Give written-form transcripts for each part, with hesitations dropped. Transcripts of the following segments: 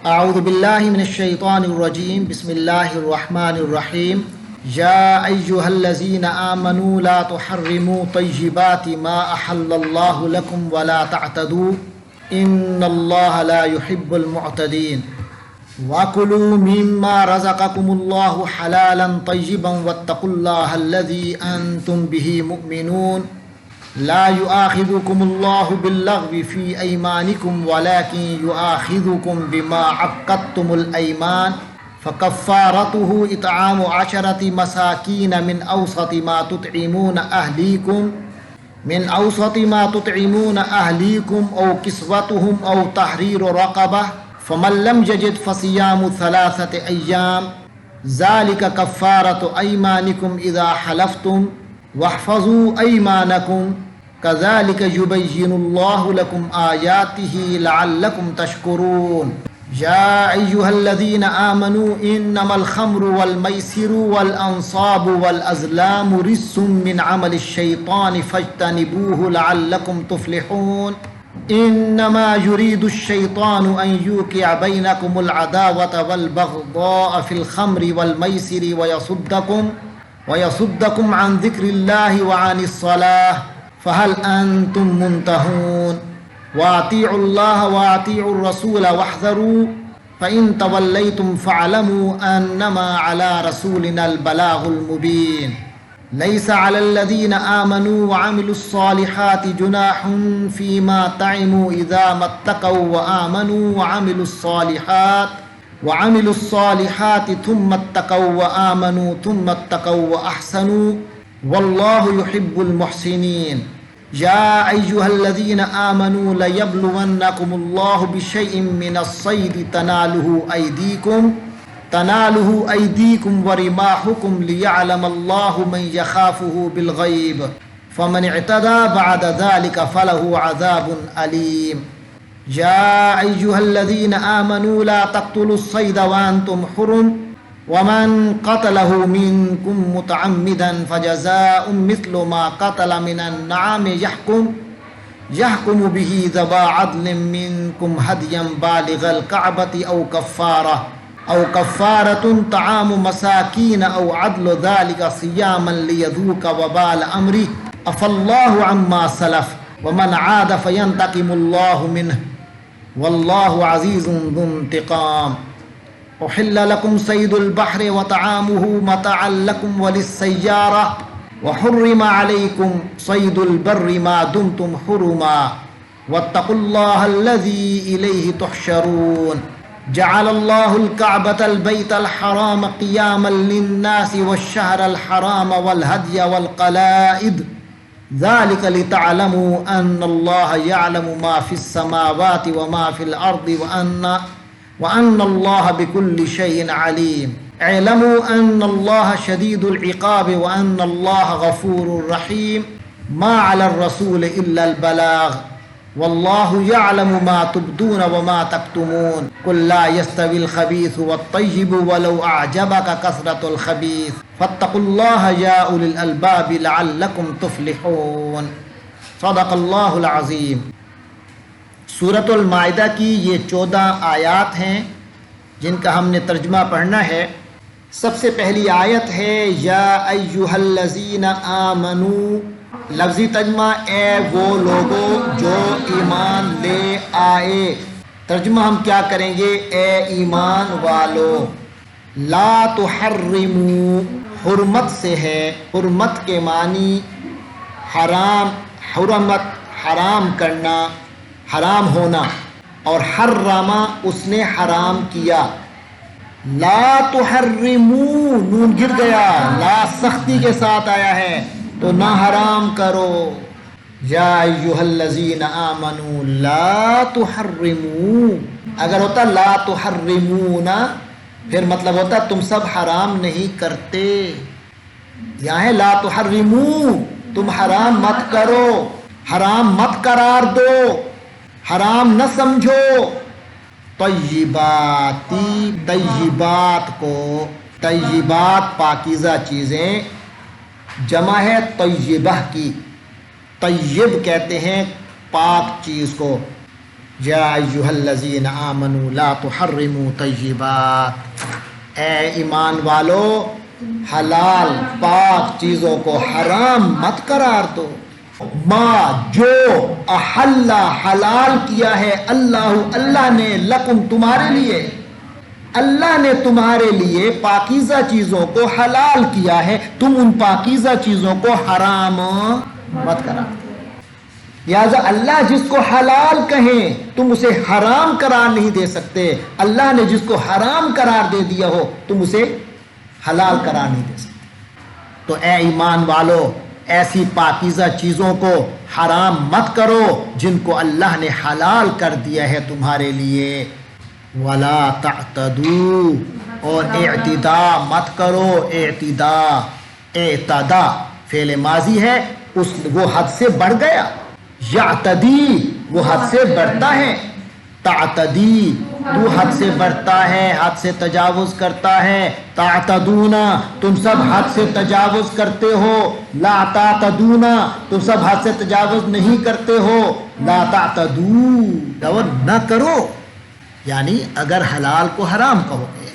اعوذ باللہ من الشیطان الرجیم بسم اللہ الرحمن الرحیم یا ایہا الذین آمنوا لا تحرموا طیبات ما احل اللہ لکم ولا تعتدوا ان اللہ لا يحب المعتدین وَكُلُوا مِمَّا رَزَقَكُمُ اللَّهُ حَلَالًا طَيِّبًا وَاتَّقُوا اللَّهَ الَّذِي أَنْتُمْ بِهِ مُؤْمِنُونَ لا يؤاخذكم الله باللغو في أيمانكم ولكن يؤاخذكم بما عقدتم الأيمان فكفارته إطعام 10 مساكين من أوسط ما تطعمون أهليكم أو كسوتهم أو تحرير رقبة فمن لم يجد فصيام 3 أيام ذلك كفارة أيمانكم إذا حلفتم واحفظوا أيمانكم كذلك يبين الله لكم آياته لعلكم تشكرون يا أيها الذين آمنوا إنما الخمر والميسر والأنصاب والأزلام رجس من عمل الشيطان فاجتنبوه لعلكم تفلحون إنما يريد الشيطان أن يوقع بينكم العداوة والبغضاء في الخمر والميسر ويصدكم عن ذكر الله وعن الصلاة فهل أنتم منتهون وأطيعوا الله وأطيعوا الرسول واحذروا فإن توليتم فاعلموا أنما على رسولنا البلاغ المبين ليس على الذين آمنوا وعملوا الصالحات جناح فيما طعموا إذا ما اتقوا وآمنوا وعملوا الصالحات ثم اتقوا وآمنوا ثم اتقوا وأحسنوا والله يحب المحسنين يا أيها الذين آمنوا ليبلونكم الله بشيء من الصيد تناله أيديكم ورماحكم ليعلم الله من يخافه بالغيب فمن اعتدى بعد ذلك فله عذاب أليم يا أيها الذين آمنوا لا تقتلوا الصيد وأنتم حرم ومن قتله منكم متعمدا فجزاء مثل ما قتل من النعام يحكم به ذوى عدل منكم هديا بالغ الكعبة أو كفارة طعام مساكين أو عدل ذلك صياما ليذوق وبال أمره عفى الله عما سلف ومن عاد فينتقم الله منه والله عزيز ذو انتقام أحل لكم صيد البحر وطعامه متاعا لكم وللسيارة وحرم عليكم صيد البر ما دمتم حرما واتقوا الله الذي إليه تحشرون جعل الله الكعبة البيت الحرام قياما للناس والشهر الحرام والهدي والقلائد ذلك لتعلموا أن الله يعلم ما في السماوات وما في الأرض وأن الله بكل شيء عليم اعلموا أن الله شديد العقاب وأن الله غفور رحيم ما على الرسول إلا البلاغ والله يعلم ما تبدون وما تكتمون قل لا يستوي الخبيث والطيب ولو أعجبك كثرة الخبيث فاتقوا الله يا أولي الألباب لعلكم تفلحون صدق اللہ العظیم۔ سورۃ المائدہ کی یہ 14 آیات ہیں جن کا ہم نے ترجمہ پڑھنا ہے۔ سب سے پہلی آیت ہے یا ایہا الذین آمنو، لفظی ترجمہ اے وہ لوگو جو ایمان لے آئے۔ ترجمہ ہم کیا کریں گے؟ اے ایمان والو۔ لا تحرمو، حرمت سے ہے، حرمت کے معنی حرام، حرمت حرام کرنا، حرام ہونا، اور حرما اس نے حرام کیا۔ لا تحرمو، نون گر گیا، لا سختی کے ساتھ آیا ہے تو نہ حرام کرو۔ یا ایہا الذین آمنو لا تحرمو، اگر ہوتا لا تحرمون پھر مطلب ہوتا تم سب حرام نہیں کرتے۔ یہاں ہے لا تحرمو، تم حرام مت کرو، حرام مت قرار دو، حرام نہ سمجھو۔ طیباتی، طیبات کو، طیبات پاکیزہ چیزیں، جمع ہے طیبہ کی۔ طیب کہتے ہیں پاک چیز کو، یا ایھا الذین آمنوا لا تحرموا طیبات، اے ایمان والو حلال پاک چیزوں کو حرام مت قرار دو، ما جو احل حلال کیا ہے اللہ نے لکم تمہارے لیے، اللہ نے تمہارے لیے پاکیزہ چیزوں کو حلال کیا ہے، تم ان پاکیزہ چیزوں کو حرام مت قرار دو۔ لہذا اللہ جس کو حلال کہیں تم اسے حرام قرار نہیں دے سکتے، اللہ نے جس کو حرام قرار دے دیا ہو تم اسے حلال قرار نہیں دے سکتے۔ تو اے ایمان والو ایسی پاکیزہ چیزوں کو حرام مت کرو جن کو اللہ نے حلال کر دیا ہے تمہارے لیے، ولا تعتدوا، اور اعتداء مت کرو، اعتدا فعل ماضی ہے، وہ حد سے بڑھ گیا، یعتدی وہ حد سے بڑھتا ہے، تعتدی تو حد سے بڑھتا ہے، حد سے تجاوز کرتا ہے، تعتدون تم سب حد سے تجاوز کرتے ہو، لا تعتدون تم سب حد سے تجاوز نہیں کرتے ہو، لا تعتدو اور نہ کرو، یعنی اگر حلال کو حرام کہو گے۔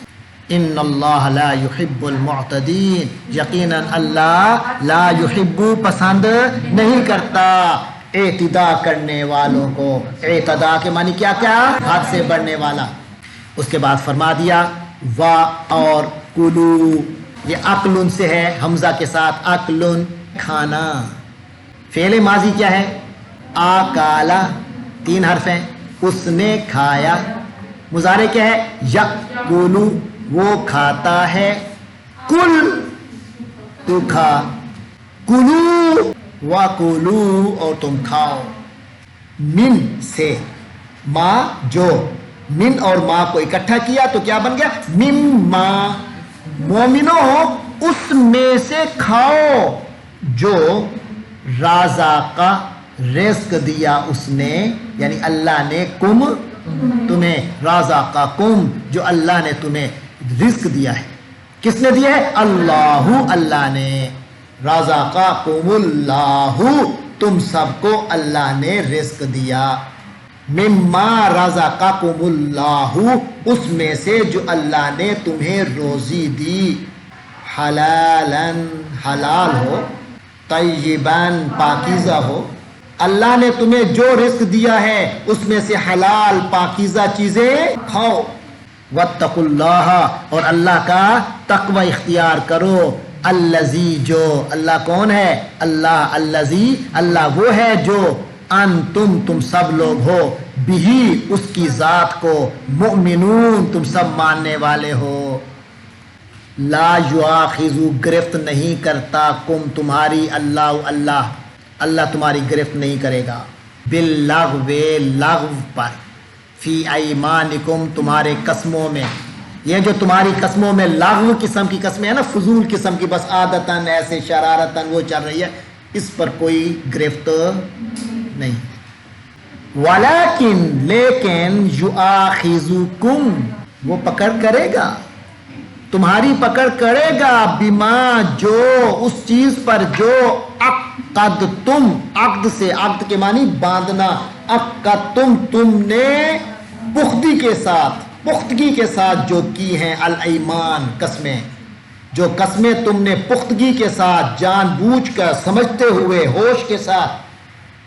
ان اللہ لا يحب المعتدین، یقیناً اللہ لا يحب پسند نہیں کرتا اعتداء کرنے والوں کو۔ اعتداء کے معنی کیا کیا؟ حد سے بڑھنے والا۔ اس کے بعد فرما دیا وا اور کلو، یہ عقلن سے ہے، حمزہ کے ساتھ، عقلن کھانا۔ فعل ماضی کیا ہے؟ آکالا، 3 حرف ہیں، اس نے کھایا۔ مضارع کیا ہے؟ یأکلو، وہ کھاتا ہے، کل تو کھا، کلو وَكُلُوا اور تم کھاؤ، من سے، ما جو، من اور ما کو اکٹھا کیا تو کیا بن گیا؟ مما، مومنوں اس میں سے کھاؤ جو رازقہ رزق دیا اس نے، یعنی اللہ نے کم تمہیں، رازقہ کم جو اللہ نے تمہیں رزق دیا ہے۔ کس نے دیا ہے؟ اللہ نے، رزقکم اللہ، تم سب کو اللہ نے رزق دیا، مما رزقکم اللہ، اس میں سے جو اللہ نے تمہیں روزی دی، حلالا حلال ہو، طیبا پاکیزہ ہو، اللہ نے تمہیں جو رزق دیا ہے اس میں سے حلال پاکیزہ چیزیں کھاؤ، واتقوا اللہ اور اللہ کا تقوی اختیار کرو، الذی جو، اللہ کون ہے؟ اللہ، الذی اللہ وہ ہے جو انتم تم سب لوگ ہو، بہی اس کی ذات کو، مؤمنون تم سب ماننے والے ہو، لا یؤاخذو گرفت نہیں کرتا، کم تمہاری، اللہ تمہاری گرفت نہیں کرے گا، باللغو لغو پر، فی ایمانکم تمہارے قسموں میں، یہ جو تمہاری قسموں میں لغو قسم کی قسمیں ہیں نا، فضول قسم کی، بس عادتاً ایسے شرارتاً وہ چل رہی ہے، اس پر کوئی گرفت نہیں، ولیکن لیکن یؤاخذکم وہ پکڑ کرے گا، تمہاری پکڑ کرے گا، بما جو اس چیز پر جو عقدتم، عقد سے، عقد کے معنی باندھنا، عقدتم تم نے پختگی کے ساتھ جو کی ہیں، الایمان قسمیں، جو قسمیں تم نے پختگی کے ساتھ جان بوجھ کر سمجھتے ہوئے ہوش کے ساتھ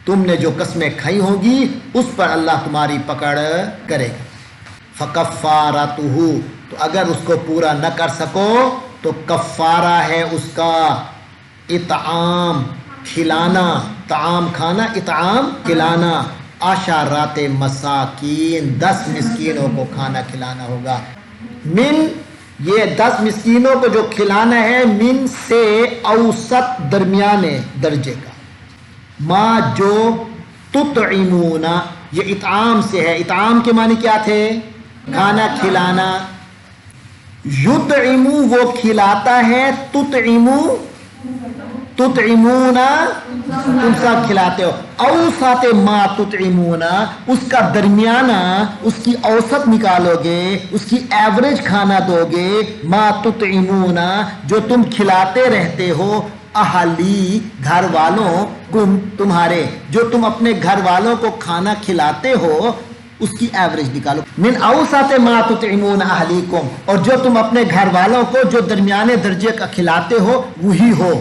تم نے جو قسمیں کھائی ہوں گی اس پر اللہ تمہاری پکڑ کرے گا۔ فکفارتہ تو اگر اس کو پورا نہ کر سکو تو کفارہ ہے اس کا اطعام کھلانا، طعام کھانا، اطعام کھلانا، عشرات مساکین 10 مسکینوں کو کھانا کھلانا ہوگا، من یہ 10 مسکینوں کو جو کھلانا ہے، من سے اوسط درمیانے درجے کا، ما جو تطعمون یہ اطعام سے ہے، اطعام کے معنی کیا تھے؟ کھانا کھلانا، یطعمو وہ کھلاتا ہے، تطعمون تم سب کھلاتے ہو، اوسط ما تطعمون اس کا درمیانہ، اس کی اوسط نکالو گے، اس کی ایوریج کھانا دو گے، ما تطعمون جو تم کھلاتے رہتے ہو، اہلی گھر والوں کم تمہارے، جو تم اپنے گھر والوں کو کھانا کھلاتے ہو، اس کی ایوریج نکالو. من اوسط ما تطعمون اہلیکم، اور جو تم اپنے گھر والوں کو جو درمیانے درجے کا کھلاتے ہو وہی ہو.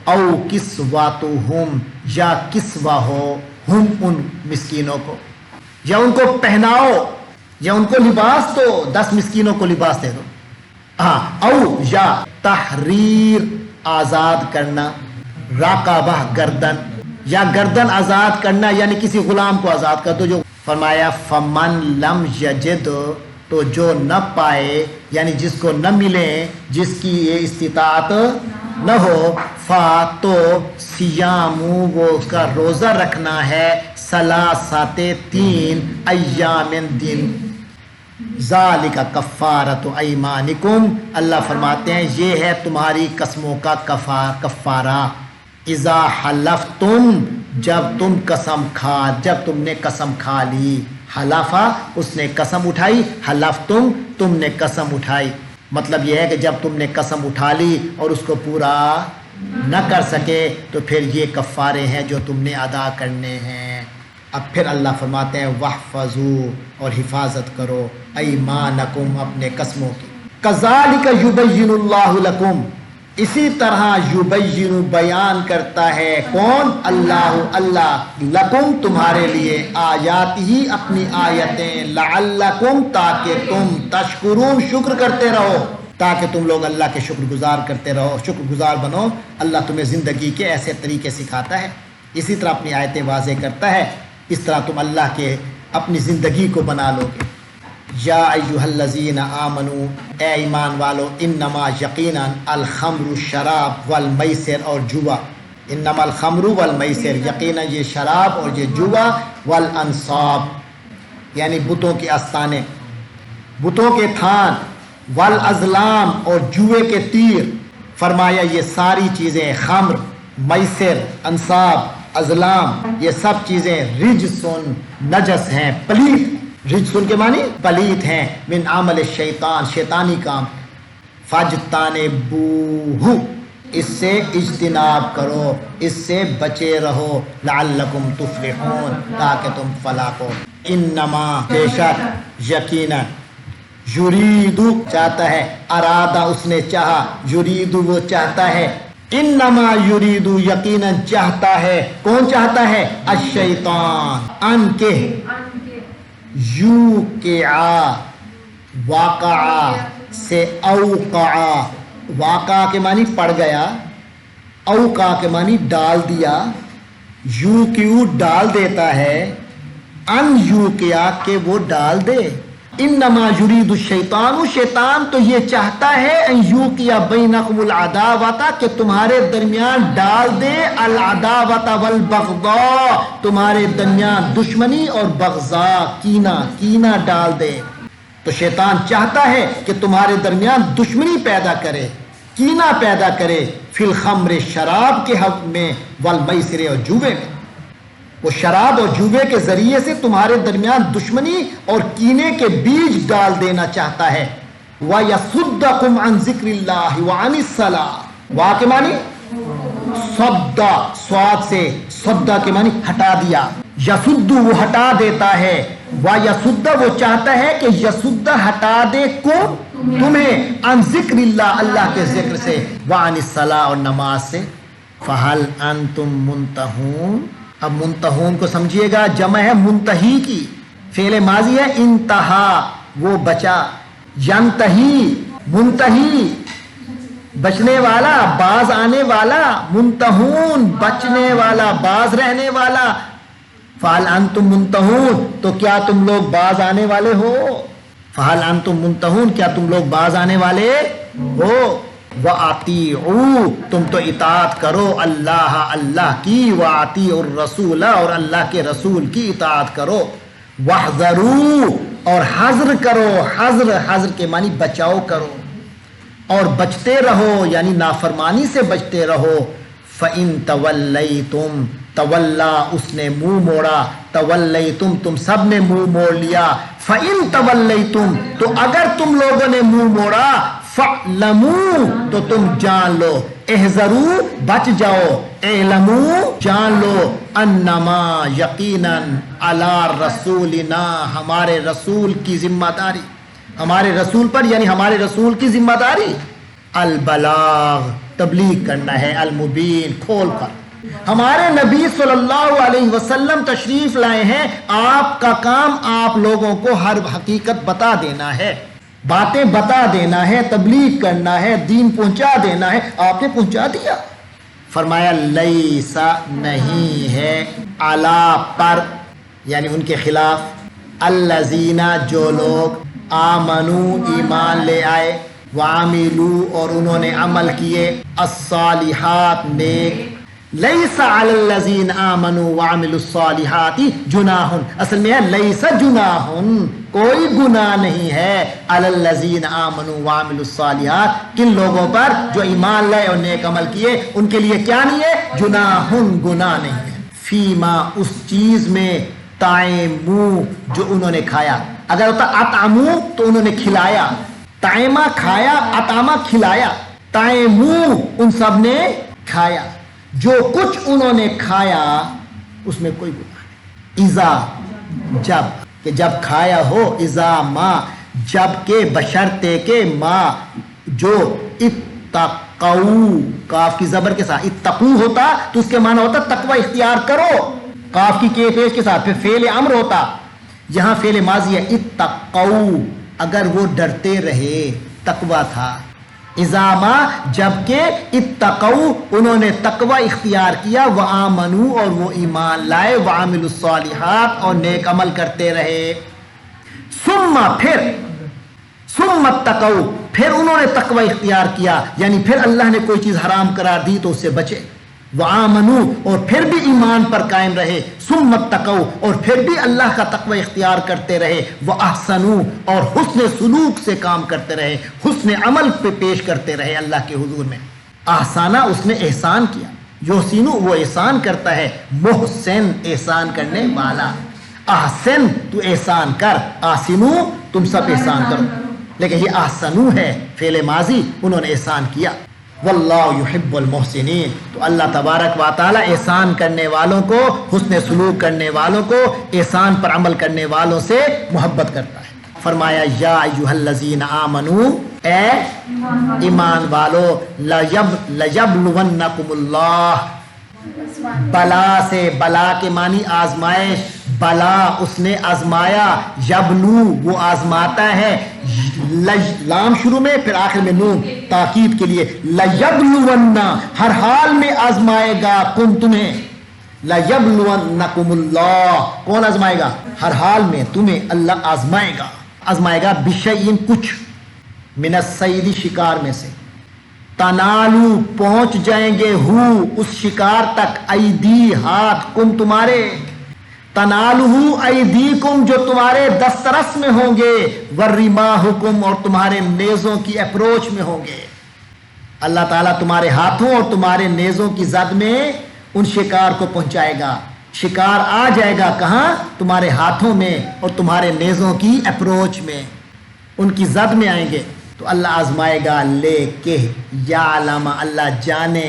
او کسواتہم، یا کسوہ ہو ہم ان مسکینوں کو، یا ان کو پہناؤ، یا ان کو لباس دو، 10 مسکینوں کو لباس دے دو. ہاں، او یا تحریر آزاد کرنا، راقبہ گردن، یا گردن آزاد کرنا یعنی کسی غلام کو آزاد کر دو. جو فرمایا فمن لم یجد، تو جو نہ پائے یعنی جس کو نہ ملے، جس کی یہ استطاعت نہ ہو، تو سیام، وہ اس کا روزہ رکھنا ہے، ثلاثۃ 3 ایام دن. ذالک کفارۃ ایمانکم، اللہ فرماتے ہیں یہ ہے تمہاری قسموں کا کفارہ. اذا حلفتم، جب تم نے قسم کھا لی. حلفا، اس نے قسم اٹھائی، حلفتم، تم نے قسم اٹھائی. مطلب یہ ہے کہ جب تم نے قسم اٹھا لی اور اس کو پورا نہ کر سکے تو پھر یہ کفارے ہیں جو تم نے ادا کرنے ہیں. اب پھر اللہ فرماتے ہیں وَاحْفَظُوا، اور حفاظت کرو، ایمانکم، اپنے قسموں کی. کذالک یبین اللہ لکم، اسی طرح یبین، بیان کرتا ہے کون؟ اللہ لکم، تمہارے لیے، آیات ہی، اپنی آیتیں، لعلکم، تاکہ تم تشکرون، شکر کرتے رہو، تاکہ تم لوگ اللہ کے شکر گزار کرتے رہو، شکر گزار بنو. اللہ تمہیں زندگی کے ایسے طریقے سکھاتا ہے، اسی طرح اپنی آیتیں واضح کرتا ہے، اس طرح تم اللہ کے اپنی زندگی کو بنا لو گے. یا ایہا الذین آمنو، اے ایمان والو، انما، یقیناً، الخمر، شراب، والمیسر، اور جوا. انما الخمر والمیسر، یقیناً یہ شراب اور یہ جوا، والانصاب یعنی بتوں کے آستانے، بتوں کے تھان، والازلام، اور جوئے کے تیر. فرمایا یہ ساری چیزیں، خمر، میسر، انصاب، ازلام، یہ سب چیزیں رجسن، نجس ہیں، پلیت. رجسن کے معنی پلیت ہیں، من عمل الشیطان، شیطانی کام. فاجتنبوہ، اس سے اجتناب کرو، اس سے بچے رہو، لعلکم تفلحون، تاکہ تم فلاح کو. انما، بے شک، یقینا، یریدو، چاہتا ہے، ارادہ، اس نے چاہا، یریدو، وہ چاہتا ہے، انما یریدو، یقینا چاہتا ہے. کون چاہتا ہے؟ الشیطان، ان کے، یوقع، واقع سے اوقع، واقع کے معنی پڑ گیا، اوقع کے معنی ڈال دیا. یوقع ڈال دیتا ہے، ان یوقع کہ وہ ڈال دے. انما یرید الشیطان، شیطان تو یہ چاہتا ہے، ان یوقع بینکم العداوۃ، کہ تمہارے درمیان ڈال دے، العداوۃ والبغضاء، تمہارے درمیان دشمنی اور بغضاء، کینہ ڈال دے. تو شیطان چاہتا ہے کہ تمہارے درمیان دشمنی پیدا کرے، کینہ پیدا کرے، فی الخمر، شراب کے حق میں، والمیسر، اور جوے میں. وہ شراب اور جوے کے ذریعے سے تمہارے درمیان دشمنی اور کینے کے بیج ڈال دینا چاہتا ہے. وَيَصُدَّكُمْ عَنْ ذِكْرِ اللَّهِ وَعَنِ الصَّلَاةِ، وا کے معنی صدّا، صاد سے، صدّا کے معنی ہٹا دیا. یسد، وہ ہٹا دیتا ہے. وَيَصُدَّ، وہ چاہتا ہے کہ یسد، ہٹا دے کو، تمہیں، عن ذکر اللہ، اللہ کے ذکر سے، وعن الصلاة، اور نماز سے. فَهَلْ أَنْتُمْ مُنْتَهُونَ، اب منتہون کو سمجھیے گا، جمع ہے منتہی کی، فعل ماضی ہے انتہا، وہ بچا. ینتہی، منتہی، بچنے والا، باز آنے والا. منتہون، بچنے والا، باز رہنے والا. فَهَلْ أَنْتُمْ مُنْتَهُونَ، تو کیا تم لوگ باز آنے والے ہو؟ فَهَلْ أَنْتُمْ مُنْتَهُونَ، کیا تم لوگ باز آنے والے ہو؟ وَأَطِيعُوا، تم تو اطاعت کرو اللہ کی، وَأَطِيعُوا الرَّسُولَ، اور اللہ کے رسول کی اطاعت کرو. وَاحْذَرُوا، اور حذر کرو، حذر کے معنی بچاؤ کرو، اور بچتے رہو یعنی نافرمانی سے بچتے رہو. فَإِن تَوَلَّيْتُمْ، تولا، اس نے منہ موڑا، تولیتم، تم سب نے منہ موڑ لیا. فَإِن تَوَلَّيْتُمْ، تو اگر تم لوگوں نے منہ موڑا، فَعْلَمُوا تو تم جان لو، احذروا بچ جاؤ، اعلموا جان لو، انما یقیناً علی رسولنا ہمارے رسول کی ذمہ داری، ہمارے رسول پر یعنی ہمارے رسول کی ذمہ داری البلاغ تبلیغ کرنا ہے، المبین کھول کر۔ ہمارے نبی صلی اللہ علیہ وسلم تشریف لائے ہیں، آپ کا کام آپ لوگوں کو ہر حقیقت بتا دینا ہے، باتیں بتا دینا ہے، تبلیغ کرنا ہے، دین پہنچا دینا ہے، آپ نے پہنچا دیا۔ فرمایا لیسا نہیں ہے، علی پر یعنی ان کے خلاف، الذین جو لوگ آمنو ایمان لے آئے، وعملوا اور انہوں نے عمل کیے، الصالحات نیک، لیس علی الذین آمنوا وعملوا الصالحات جناح، اصل میں ہے لیس جناح، کوئی گناہ نہیں ہے، علی الذین آمنوا وعملوا الصالحات، کن لوگوں پر جو ایمان لائے اور نیک عمل کیے، ان کے لیے کیا نہیں ہے؟ جناح، گناہ نہیں ہے، فیما اس چیز میں، طعموا جو انہوں نے کھایا، اگر ہوتا اطعموا تو انہوں نے کھلایا، طعمہ کھایا، اطعمہ کھلایا، طعموا ان سب نے کھایا، جو کچھ انہوں نے کھایا اس میں کوئی گناہ نہیں، اذا جب کہ جب کھایا ہو، اذا ما جب کہ بشرطے کے ما جو اتقوا کاف کی زبر کے ساتھ اتقو ہوتا تو اس کے معنی ہوتا تقوی اختیار کرو، کاف کی پیش کے ساتھ پھر فعل امر ہوتا، یہاں فعل ماضی ہے، اتقوا اگر وہ ڈرتے رہے، تقوی تھا، اذا ما جبکہ اتقوا انہوں نے تقوی اختیار کیا، وآمنوا اور وہ ایمان لائے، وعملوا الصالحات اور نیک عمل کرتے رہے، ثم اتقوا پھر انہوں نے تقوی اختیار کیا، یعنی پھر اللہ نے کوئی چیز حرام قرار دی تو اس سے بچے، وآمنوا اور پھر بھی ایمان پر قائم رہے، ثم اتقوا اور پھر بھی اللہ کا تقوی اختیار کرتے رہے، واحسنوا اور حسن سلوک سے کام کرتے رہے، حسن عمل پہ پیش کرتے رہے اللہ کے حضور میں۔ احسانہ اس نے احسان کیا، یحسن وہ احسان کرتا ہے، محسن احسان کرنے والا، احسن تو احسان کر، احسنو تم سب احسان کرو، لیکن یہ احسنو ہے فعل ماضی، انہوں نے احسان کیا، واللہ یحب المحسنین تو اللہ تبارک و تعالی احسان کرنے والوں کو، حسن سلوک کرنے والوں کو، احسان پر عمل کرنے والوں سے محبت کرتا ہے۔ فرمایا یا ایھا الذین آمنو اے ایمان والو، لیبلونکم اللہ، بلا سے، بلا کے معنی آزمائش، بلا اس نے آزمایا، یبلو وہ آزماتا ہے، لام شروع میں پھر آخر میں نون تاکید کے لیے، لیبلون ہر حال میں آزمائے گا، کم تمہیں، لیبلونکم اللہ کون آزمائے گا؟ ہر حال میں تمہیں اللہ آزمائے گا، آزمائے گا بشیء کچھ، من الصید شکار میں سے، تنالو پہنچ جائیں گے ہو اس شکار تک، ایدی ہاتھ، کم تمہارے، تنالو ایدیکم جو تمہارے دسترس میں ہوں گے، ورماحکم اور تمہارے نیزوں کی اپروچ میں ہوں گے، اللہ تعالیٰ تمہارے ہاتھوں اور تمہارے نیزوں کی زد میں ان شکار کو پہنچائے گا، شکار آ جائے گا کہاں؟ تمہارے ہاتھوں میں اور تمہارے نیزوں کی اپروچ میں، ان کی زد میں آئیں گے تو اللہ آزمائے گا، لے کے یعلم اللہ جانے،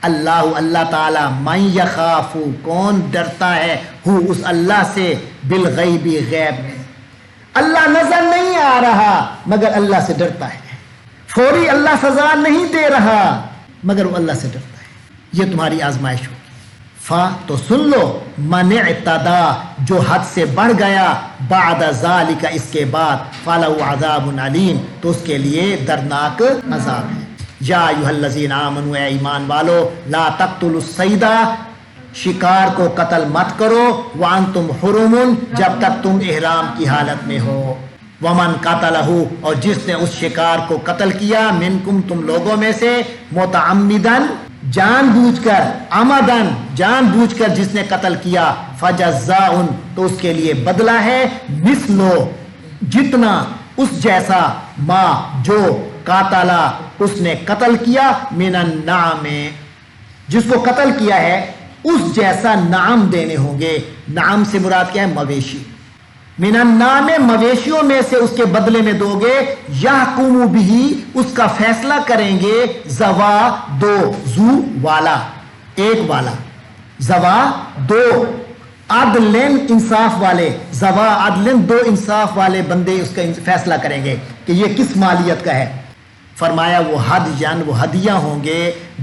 اللہ تعالی من یخاف کون ڈرتا ہے، ہو اس اللہ سے، بالغیب غیب میں، اللہ نظر نہیں آ رہا مگر اللہ سے ڈرتا ہے، فوری اللہ سزا نہیں دے رہا مگر وہ اللہ سے ڈرتا ہے، یہ تمہاری آزمائش ہوگی۔ فا تو سن لو، من اعتدا جو حد سے بڑھ گیا، بعد ذالک اس کے بعد، فلہ عذاب علیم تو اس کے لیے دردناک عذاب ہے۔ یا ایھا الذین آمنوا اے ایمان والو، لا تقتلوا الصید شکار کو قتل مت کرو، وانتم حرم جب تک تم احرام کی حالت میں ہو، ومن قتلہ اور جس نے اس شکار کو قتل کیا، منکم تم لوگوں میں سے، متعمدن جان بوجھ کر، عمدن جان بوجھ کر جس نے قتل کیا، فجزاء تو اس کے لیے بدلہ ہے، مثلو جتنا اس جیسا، ما جو قاتلا اس نے قتل کیا، من النعم جس کو قتل کیا ہے اس جیسا نعم دینے ہوں گے، نعم سے مراد کیا ہے؟ مویشی، من النعام مویشیوں میں سے اس کے بدلے میں دو گے، یحکم بھی اس کا فیصلہ کریں گے، زوا دو، زو والا ایک والا، زوا دو، عدلن انصاف والے، زوا عدلن دو انصاف والے بندے اس کا فیصلہ کریں گے کہ یہ کس مالیت کا ہے۔ فرمایا وہ ہدین، وہ ہدیہ ہوں گے،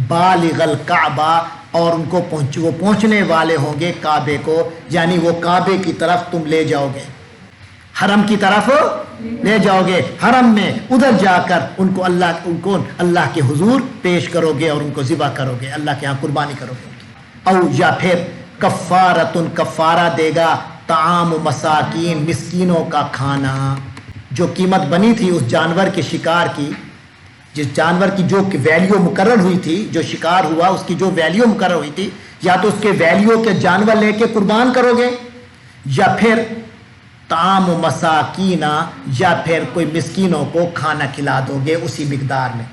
بالغ الکعبہ، اور ان کو وہ پہنچنے والے ہوں گے کعبے کو، یعنی وہ کعبے کی طرف تم لے جاؤ گے، حرم کی طرف لے جاؤ گے، حرم میں ادھر جا کر ان کو اللہ کے حضور پیش کرو گے اور ان کو ذبح کرو گے، اللہ کے ہاں قربانی کرو گے۔ او یا پھر کفارتن، کفارہ دے گا، طعام مساکین، مسکینوں کا کھانا، جو قیمت بنی تھی اس جانور کے شکار کی، جس جانور کی جو ویلیو مقرر ہوئی تھی، جو شکار ہوا اس کی جو ویلیو مقرر ہوئی تھی، یا تو اس کے ویلیو کے جانور لے کے قربان کرو گے، یا پھر طعام مساکین، یا پھر کوئی مسکینوں کو کھانا کھلا دو گے اسی مقدار میں۔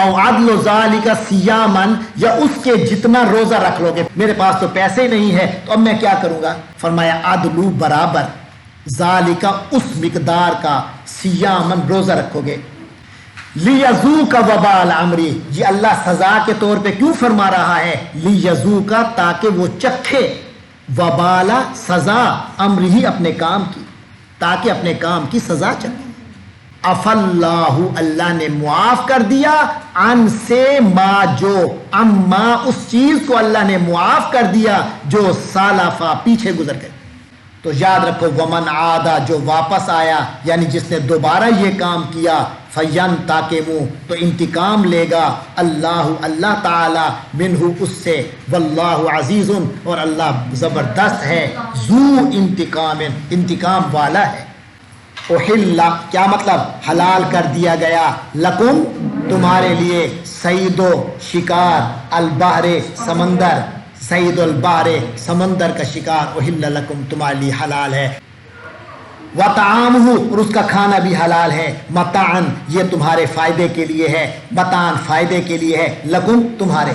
او عدل ذالک صیامن، یا اس کے جتنا روزہ رکھ لو گے، میرے پاس تو پیسے ہی نہیں ہے تو اب میں کیا کروں گا؟ فرمایا عدلو برابر، ذالک اس مقدار کا، صیامن روزہ رکھو گے، لیذوق وبال امری، یہ اللہ سزا کے طور پہ کیوں فرما رہا ہے؟ لیذوق، تاکہ وہ چکھے، وبال سزا، امری ہی اپنے کام کی، تاکہ اپنے کام کی سزا چکھے۔ اف اللہ، اللہ نے معاف کر دیا، ان سے ما جو، اما اس چیز کو اللہ نے معاف کر دیا جو سالفا پیچھے گزر گئے۔ تو یاد رکھو ومن عادا، جو واپس آیا یعنی جس نے دوبارہ یہ کام کیا، فینتقم، تو انتقام لے گا اللہ تعالی منہ اس سے، واللہ عزیز، اور اللہ زبردست ہے، ذو انتقام، انتقام والا ہے۔ احل، کیا مطلب؟ حلال کر دیا گیا، لکم تمہارے لیے، صید و شکار، البحر سمندر، صید البحر سمندر کا شکار، احل لکم تمہارے لیے حلال ہے، وطعامہ، اور اس کا کھانا بھی حلال ہے، متاعن، یہ تمہارے فائدے کے لیے ہے، متاعن فائدے کے لیے ہے، لکم تمہارے،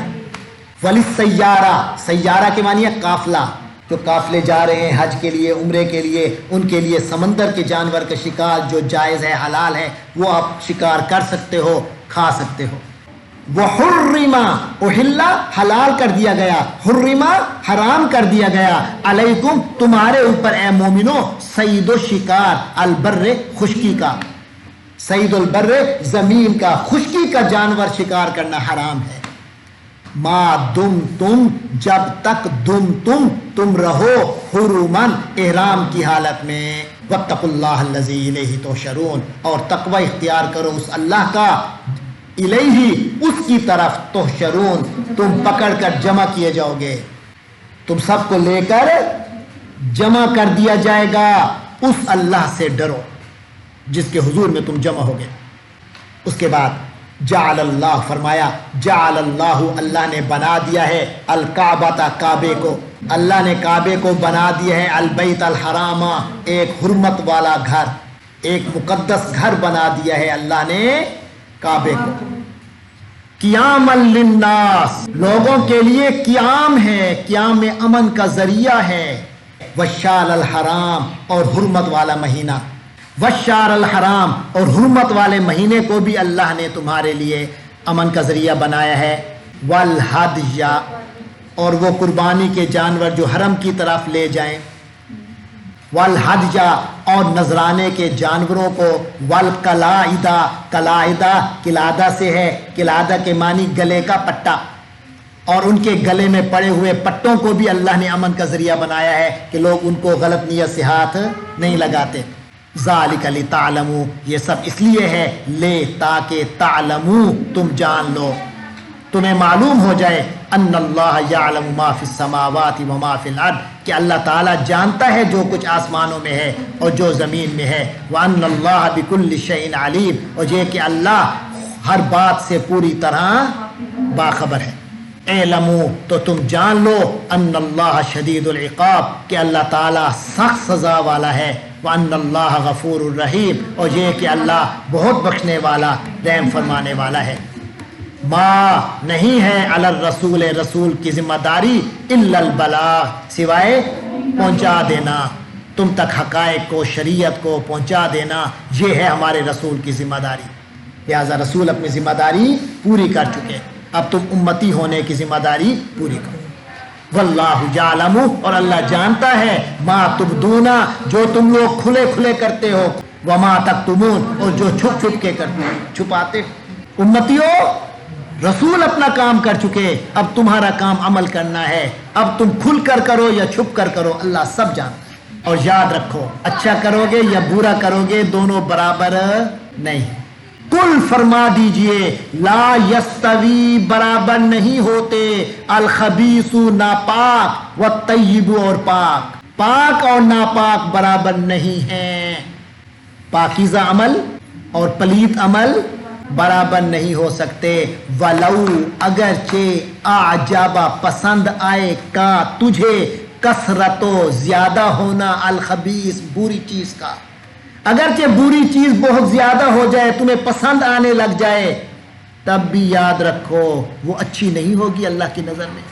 وللسیارہ، سیارہ کے معنی ہے قافلہ، جو قافلے جا رہے ہیں حج کے لیے، عمرے کے لیے، ان کے لیے سمندر کے جانور کا شکار جو جائز ہے، حلال ہے، وہ آپ شکار کر سکتے ہو، کھا سکتے ہو۔ وحرم، احل حلال کر دیا گیا، حرم حرام کر دیا گیا، علیکم تمہارے اوپر اے مومنو، صید و شکار، البر خشکی کا، صید البر زمین کا، خشکی کا جانور شکار کرنا حرام ہے، ما دم تم، جب تک تم رہو، حرمن احرام کی حالت میں، واتقوا اللہ الذی الیہ تحشرون، اور تقوی اختیار کرو اس اللہ کا، الیہ اس کی طرف، تحشرون تم پکڑ کر جمع کیے جاؤ گے، تم سب کو لے کر جمع کر دیا جائے گا، اس اللہ سے ڈرو جس کے حضور میں تم جمع ہوگے۔ اس کے بعد جعل اللہ، فرمایا جعل اللہ، اللہ نے بنا دیا ہے، الکعبۃ کعبے کو، اللہ نے کعبے کو بنا دیا ہے، البیت الحرام، ایک حرمت والا گھر، ایک مقدس گھر بنا دیا ہے اللہ نے کعبے کو، قیام للناس، لوگوں کے لیے قیام ہے، قیام امن کا ذریعہ ہے، والشہر الحرام، اور حرمت والا مہینہ، والشہر الحرام، اور حرمت والے مہینے کو بھی اللہ نے تمہارے لیے امن کا ذریعہ بنایا ہے، والہدی، اور وہ قربانی کے جانور جو حرم کی طرف لے جائیں، والہدی، اور نذرانے کے جانوروں کو، والقلائد، قلائد قلادہ سے ہے، قلادہ کے معنی گلے کا پٹا، اور ان کے گلے میں پڑے ہوئے پٹوں کو بھی اللہ نے امن کا ذریعہ بنایا ہے کہ لوگ ان کو غلط نیت سے ہاتھ نہیں لگاتے۔ ذالک لتعلموا، یہ سب اس لیے ہے، لے تاکہ تعلموا تم جان لو، تمہیں معلوم ہو جائے، ان اللہ یعلم ما فی السماوات و ما فی الارض، کہ اللہ تعالیٰ جانتا ہے جو کچھ آسمانوں میں ہے اور جو زمین میں ہے، وان اللہ بکل شیء علیم، اور یہ کہ اللہ ہر بات سے پوری طرح باخبر ہے۔ اعلموا، تو تم جان لو، ان اللہ شدید العقاب، کہ اللہ تعالیٰ سخت سزا والا ہے، وان اللہ غفور الرحیم، اور یہ کہ اللہ بہت بخشنے والا، رحم فرمانے والا ہے۔ ما، نہیں ہے، علی الرسول، رسول کی ذمہ داری، الا البلاغ، سوائے پہنچا دینا، تم تک حقائق کو، شریعت کو پہنچا دینا، یہ ہے ہمارے رسول کی ذمہ داری۔ لہٰذا رسول اپنی ذمہ داری پوری کر چکے، اب تم امتی ہونے کی ذمہ داری پوری کرو۔ واللہ یعلم، اور اللہ جانتا ہے، ما تبدون، جو تم لوگ کھلے کھلے کرتے ہو، وما تکتمون، اور جو چھپ چھپ کے کرتے ہو، چھپاتے ہو۔ امتیوں، رسول اپنا کام کر چکے، اب تمہارا کام عمل کرنا ہے، اب تم کھل کر کرو یا چھپ کر کرو، اللہ سب جانتا ہے۔ اور یاد رکھو، اچھا کرو گے یا برا کرو گے، دونوں برابر نہیں۔ کل فرما دیجئے، لا یستوی، برابر نہیں ہوتے، الخبیث ناپاک، والطیب اور پاک، پاک اور ناپاک برابر نہیں ہیں۔ پاکیزہ عمل اور پلیت عمل برابر نہیں ہو سکتے۔ ولو، اگرچہ اعجابا، پسند آئے، کا تجھے، کثرت و زیادہ ہونا، الخبیث، بری چیز کا، اگرچہ بری چیز بہت زیادہ ہو جائے، تمہیں پسند آنے لگ جائے، تب بھی یاد رکھو وہ اچھی نہیں ہوگی اللہ کی نظر میں۔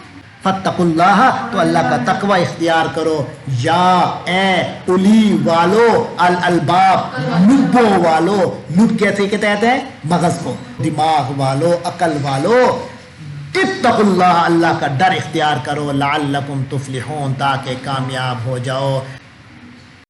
فاتقوا اللہ، تو اللہ کا تقوی اختیار کرو، یا اے اولی والو، الالباب، لبوں والو، لب کیسے کے تحت ہے؟ مغز کو، دماغ والو، عقل والو، اتقوا اللہ، اللہ کا ڈر اختیار کرو، لعلکم تفلحون، تاکہ کامیاب ہو جاؤ۔